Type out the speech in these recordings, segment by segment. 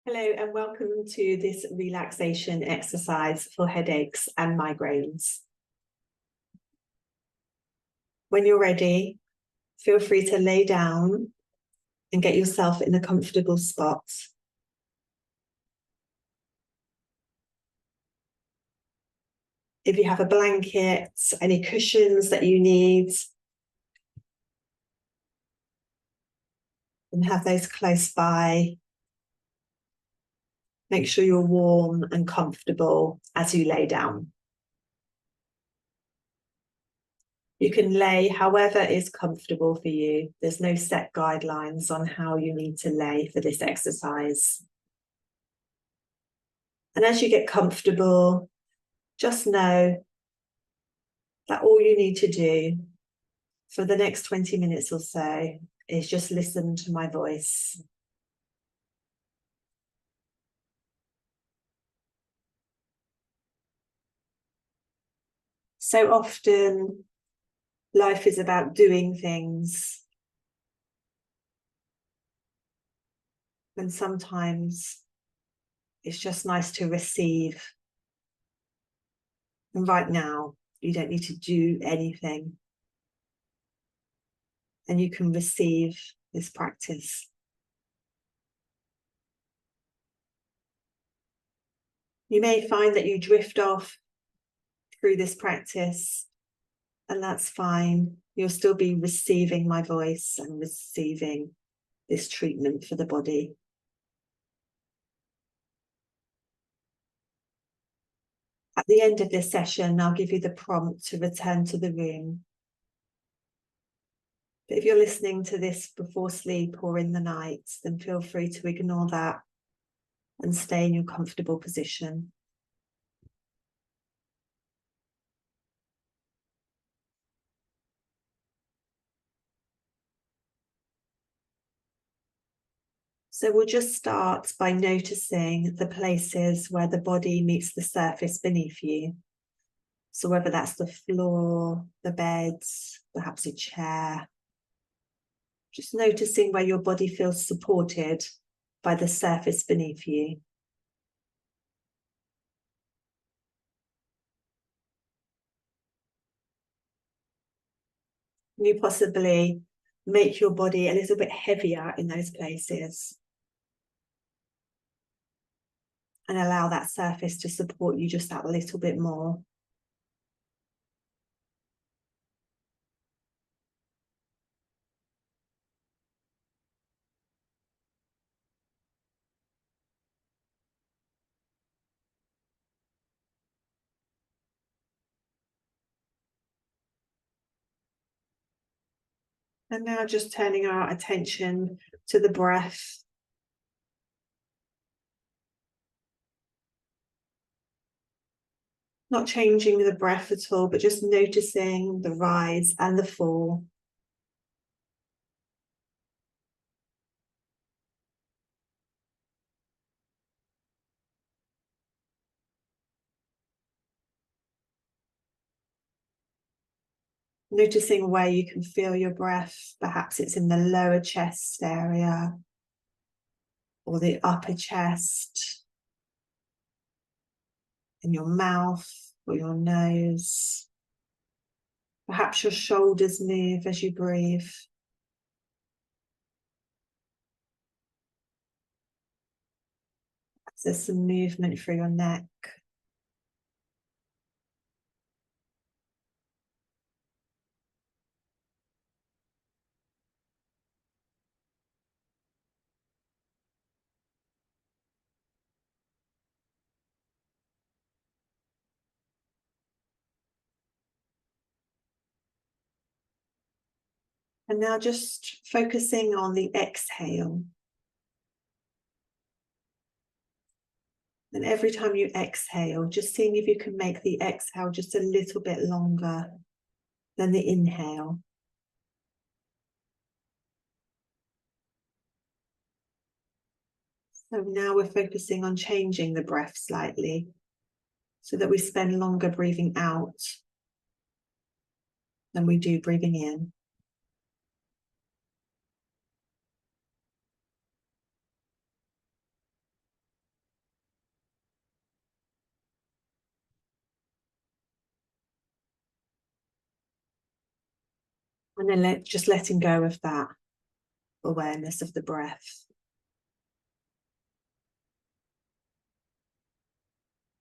Hello and welcome to this relaxation exercise for headaches and migraines. When you're ready, feel free to lay down and get yourself in a comfortable spot. If you have a blanket, any cushions that you need, and have those close by. Make sure you're warm and comfortable as you lay down. You can lay however is comfortable for you. There's no set guidelines on how you need to lay for this exercise. And as you get comfortable, just know that all you need to do for the next 20 minutes or so is just listen to my voice. So often, life is about doing things. And sometimes it's just nice to receive. And right now, you don't need to do anything. And you can receive this practice. You may find that you drift off through this practice, and that's fine. You'll still be receiving my voice and receiving this treatment for the body. At the end of this session, I'll give you the prompt to return to the room. But if you're listening to this before sleep or in the night, then feel free to ignore that and stay in your comfortable position. So we'll just start by noticing the places where the body meets the surface beneath you. So whether that's the floor, the bed, perhaps a chair, just noticing where your body feels supported by the surface beneath you. You possibly make your body a little bit heavier in those places. And allow that surface to support you just that little bit more. And now just turning our attention to the breath. Not changing the breath at all, but just noticing the rise and the fall. Noticing where you can feel your breath. Perhaps it's in the lower chest area or the upper chest, in your mouth or your nose. Perhaps your shoulders move as you breathe. There's some movement through your neck. And now just focusing on the exhale. And every time you exhale, just seeing if you can make the exhale just a little bit longer than the inhale. So now we're focusing on changing the breath slightly so that we spend longer breathing out than we do breathing in. And then just letting go of that awareness of the breath.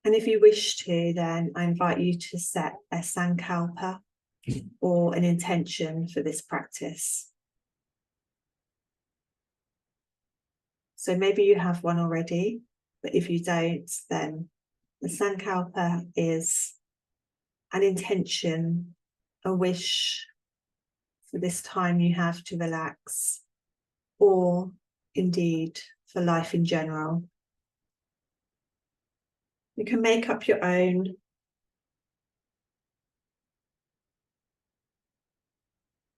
And if you wish to, then I invite you to set a sankalpa or an intention for this practice. So maybe you have one already, but if you don't, then the sankalpa is an intention, a wish for this time you have to relax, or indeed for life in general. You can make up your own.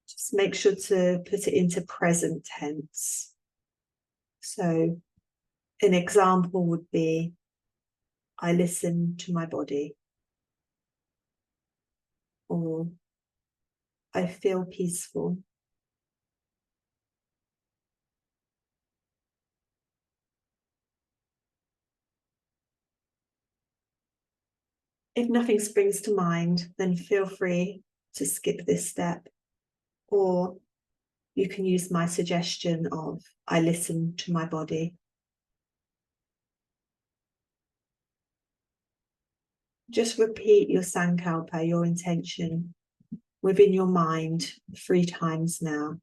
Just make sure to put it into present tense. So an example would be, I listen to my body, or I feel peaceful. If nothing springs to mind, then feel free to skip this step, or you can use my suggestion of, I listen to my body. Just repeat your sankalpa, your intention, within your mind 3 times now.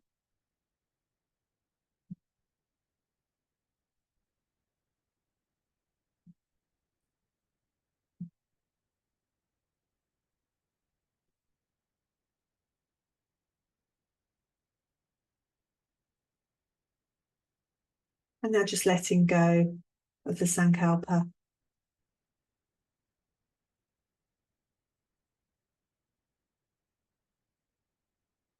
And now just letting go of the sankalpa.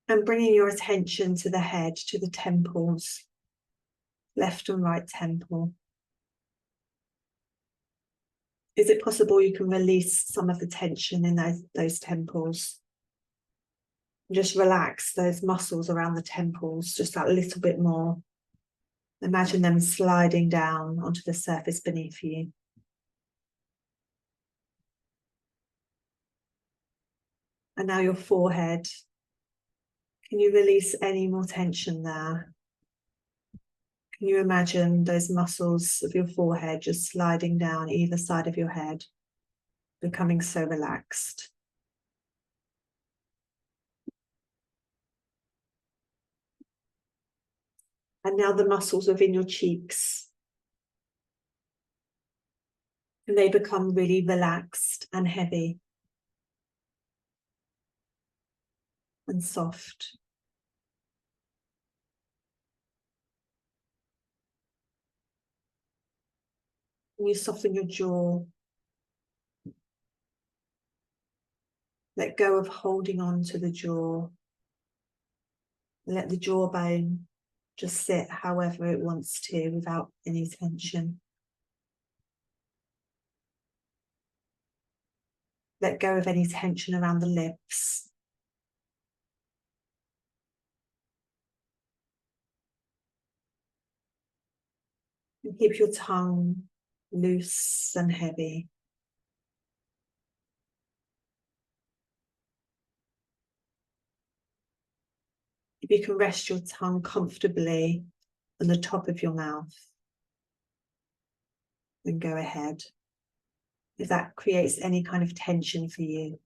And bringing your attention to the head, to the temples, left and right temple. Is it possible you can release some of the tension in those temples? Just relax those muscles around the temples just that little bit more. Imagine them sliding down onto the surface beneath you. And now your forehead. Can you release any more tension there? Can you imagine those muscles of your forehead just sliding down either side of your head, becoming so relaxed? And now the muscles within your cheeks. And they become really relaxed and heavy and soft. And you soften your jaw. Let go of holding on to the jaw. Let the jawbone just sit however it wants to without any tension. Let go of any tension around the lips. And keep your tongue loose and heavy. If you can rest your tongue comfortably on the top of your mouth, then go ahead. If that creates any kind of tension for you,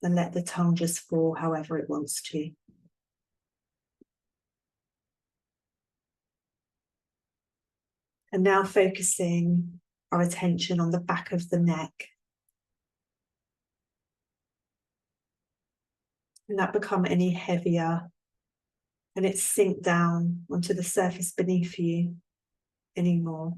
then let the tongue just fall however it wants to. And now focusing our attention on the back of the neck. And that become any heavier, and it sink down onto the surface beneath you anymore.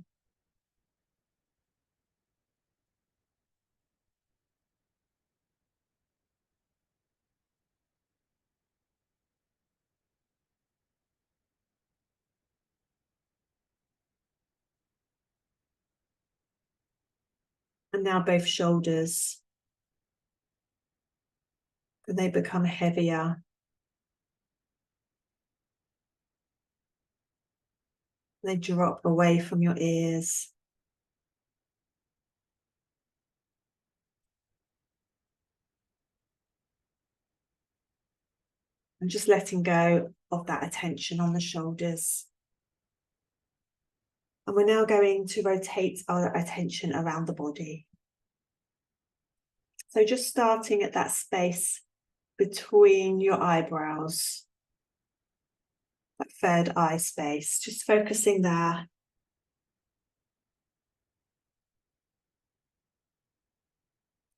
And now both shoulders, and they become heavier. They drop away from your ears. And just letting go of that attention on the shoulders. And we're now going to rotate our attention around the body. So just starting at that space between your eyebrows, that third eye space, just focusing there.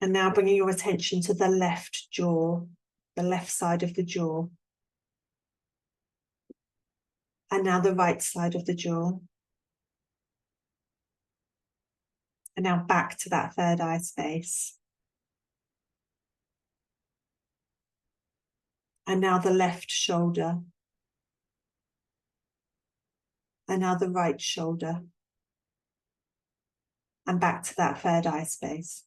And now bringing your attention to the left jaw, the left side of the jaw. And now the right side of the jaw. And now back to that third eye space. And now the left shoulder. And now the right shoulder. And back to that third eye space.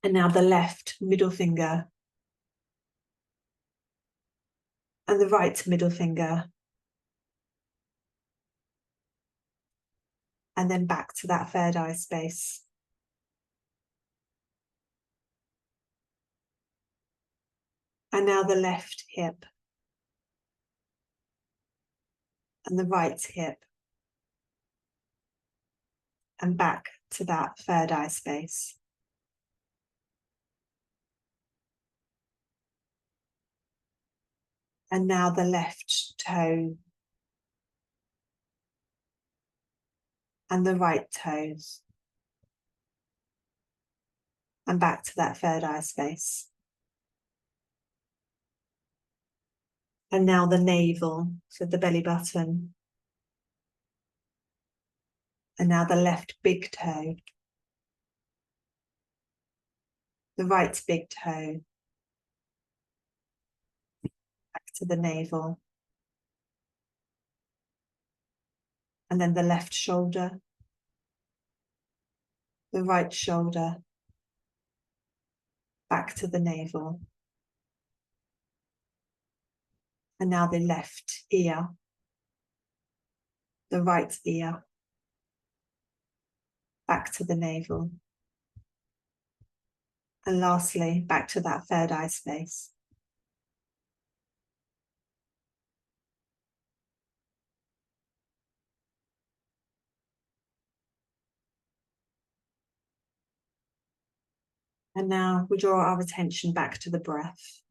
And now the left middle finger. And the right middle finger. And then back to that third eye space. And now the left hip. And the right hip. And back to that third eye space. And now the left toe. And the right toes. And back to that third eye space. And now the navel, so the belly button. And now the left big toe. The right big toe. Back to the navel. And then the left shoulder. The right shoulder. Back to the navel. And now the left ear. The right ear. Back to the navel. And lastly, back to that third eye space. And now we draw our attention back to the breath.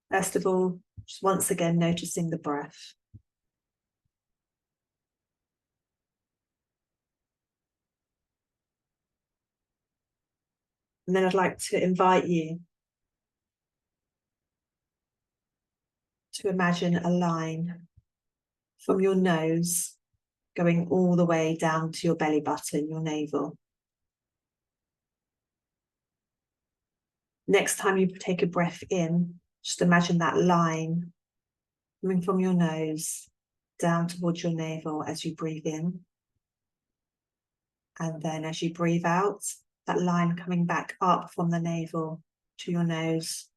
First of all, just once again noticing the breath. And then I'd like to invite you to imagine a line from your nose going all the way down to your belly button, your navel. Next time you take a breath in, just imagine that line coming from your nose down towards your navel as you breathe in. And then as you breathe out, that line coming back up from the navel to your nose.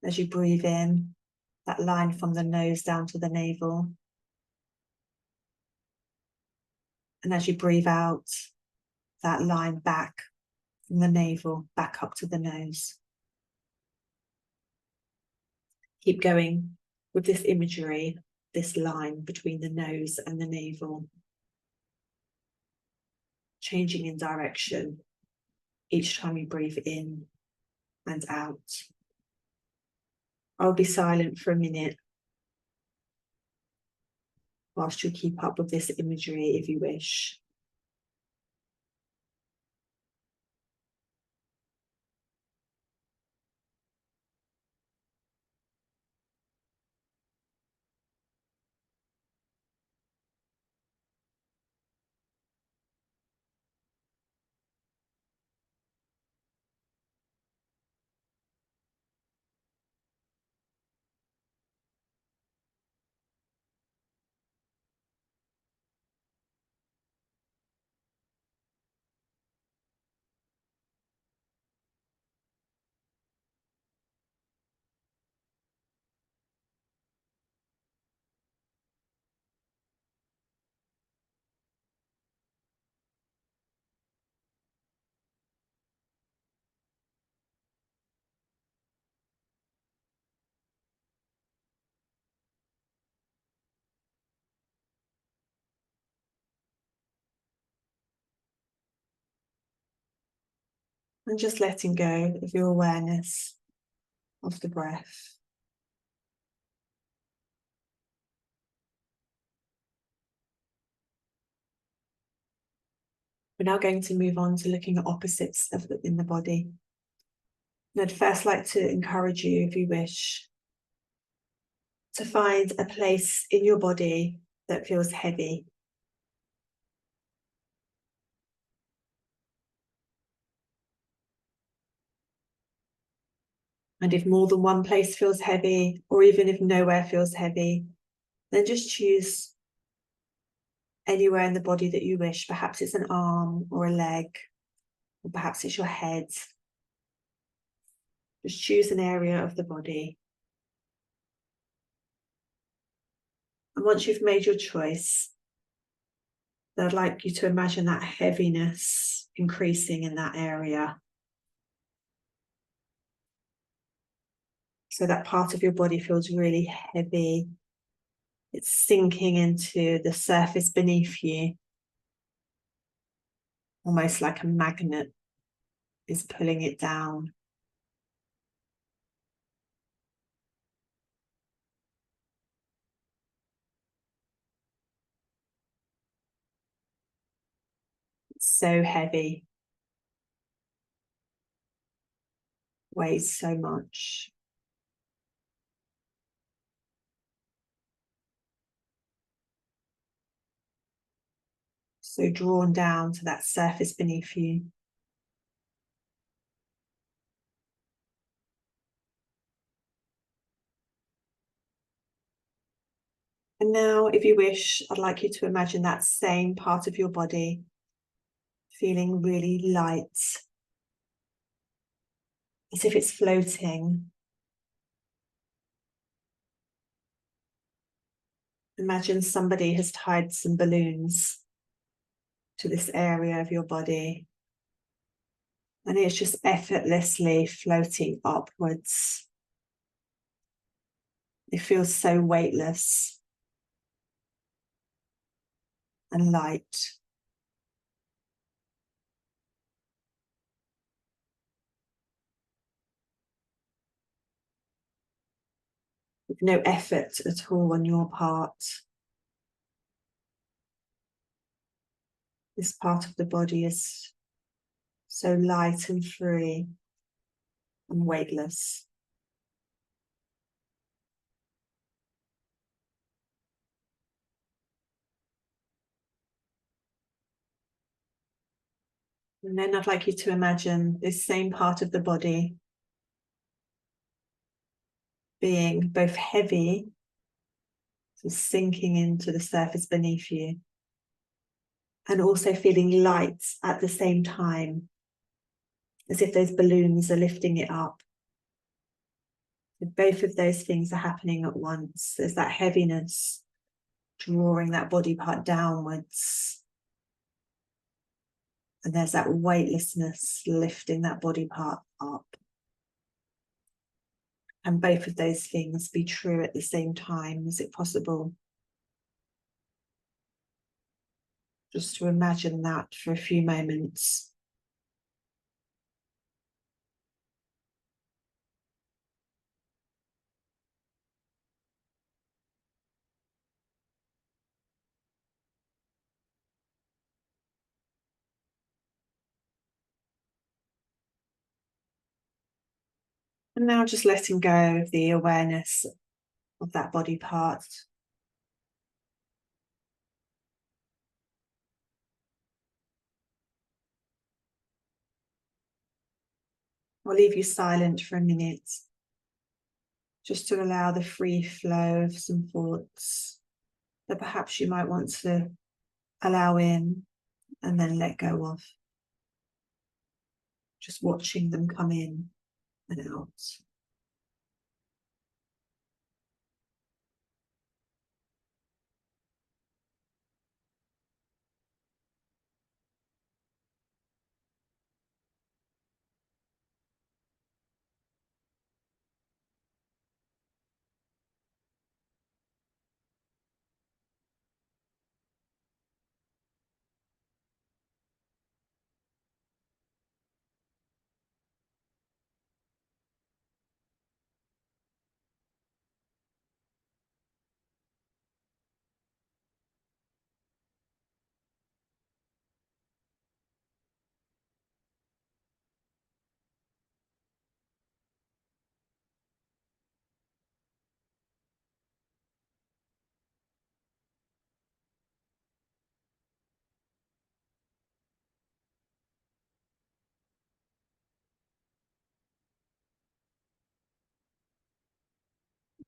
As you breathe in, that line from the nose down to the navel. And as you breathe out, that line back from the navel, back up to the nose. Keep going with this imagery, this line between the nose and the navel, changing in direction each time you breathe in and out. I'll be silent for a minute whilst you keep up with this imagery if you wish. And just letting go of your awareness of the breath. We're now going to move on to looking at opposites in the body. And I'd first like to encourage you, if you wish, to find a place in your body that feels heavy. And if more than one place feels heavy, or even if nowhere feels heavy, then just choose anywhere in the body that you wish. Perhaps it's an arm or a leg, or perhaps it's your head. Just choose an area of the body. And once you've made your choice, I'd like you to imagine that heaviness increasing in that area. So that part of your body feels really heavy. It's sinking into the surface beneath you, almost like a magnet is pulling it down. It's so heavy, weighs so much. So drawn down to that surface beneath you. And now, if you wish, I'd like you to imagine that same part of your body feeling really light, as if it's floating. Imagine somebody has tied some balloons to this area of your body, and it's just effortlessly floating upwards. It feels so weightless and light. With no effort at all on your part. This part of the body is so light and free and weightless. And then I'd like you to imagine this same part of the body being both heavy, so sinking into the surface beneath you, and also feeling light at the same time, as if those balloons are lifting it up. Both of those things are happening at once. There's that heaviness drawing that body part downwards, and there's that weightlessness lifting that body part up. And both of those things be true at the same time. Is it possible? Just to imagine that for a few moments. And now just letting go of the awareness of that body part. I'll leave you silent for a minute, just to allow the free flow of some thoughts that perhaps you might want to allow in and then let go of. Just watching them come in and out.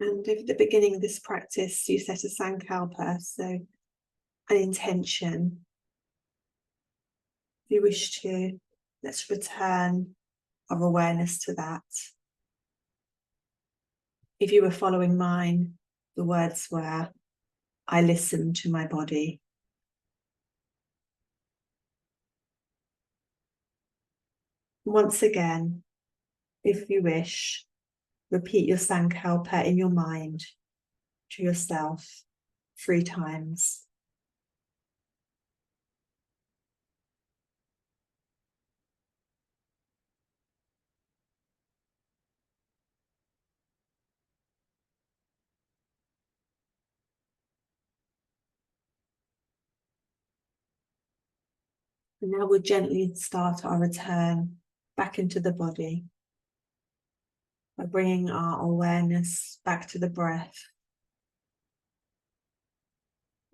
And if at the beginning of this practice you set a sankalpa, so an intention, if you wish to, let's return our awareness to that. If you were following mine, the words were, I listen to my body. Once again, if you wish, repeat your sankalpa in your mind to yourself 3 times. And now we'll gently start our return back into the body by bringing our awareness back to the breath.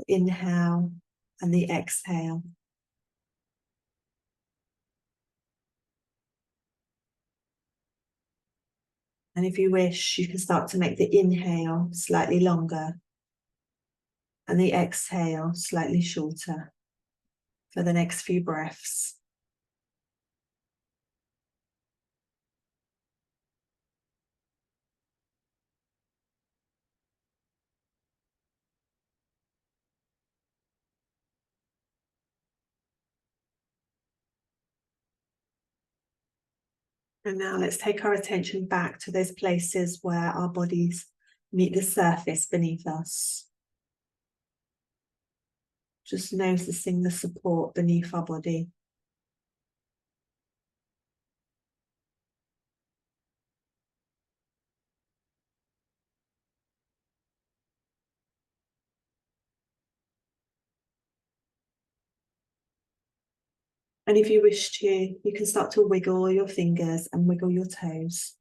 The inhale and the exhale. And if you wish, you can start to make the inhale slightly longer and the exhale slightly shorter for the next few breaths. And now let's take our attention back to those places where our bodies meet the surface beneath us. Just noticing the support beneath our body. And if you wish to, you can start to wiggle your fingers and wiggle your toes.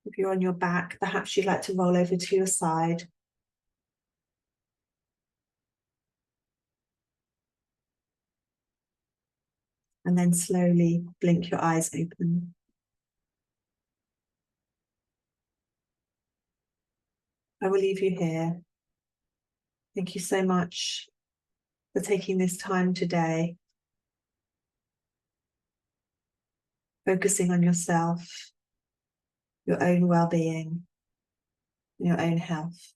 If you're on your back, perhaps you'd like to roll over to your side. And then slowly blink your eyes open. I will leave you here. Thank you so much for taking this time today, focusing on yourself, your own well-being, your own health.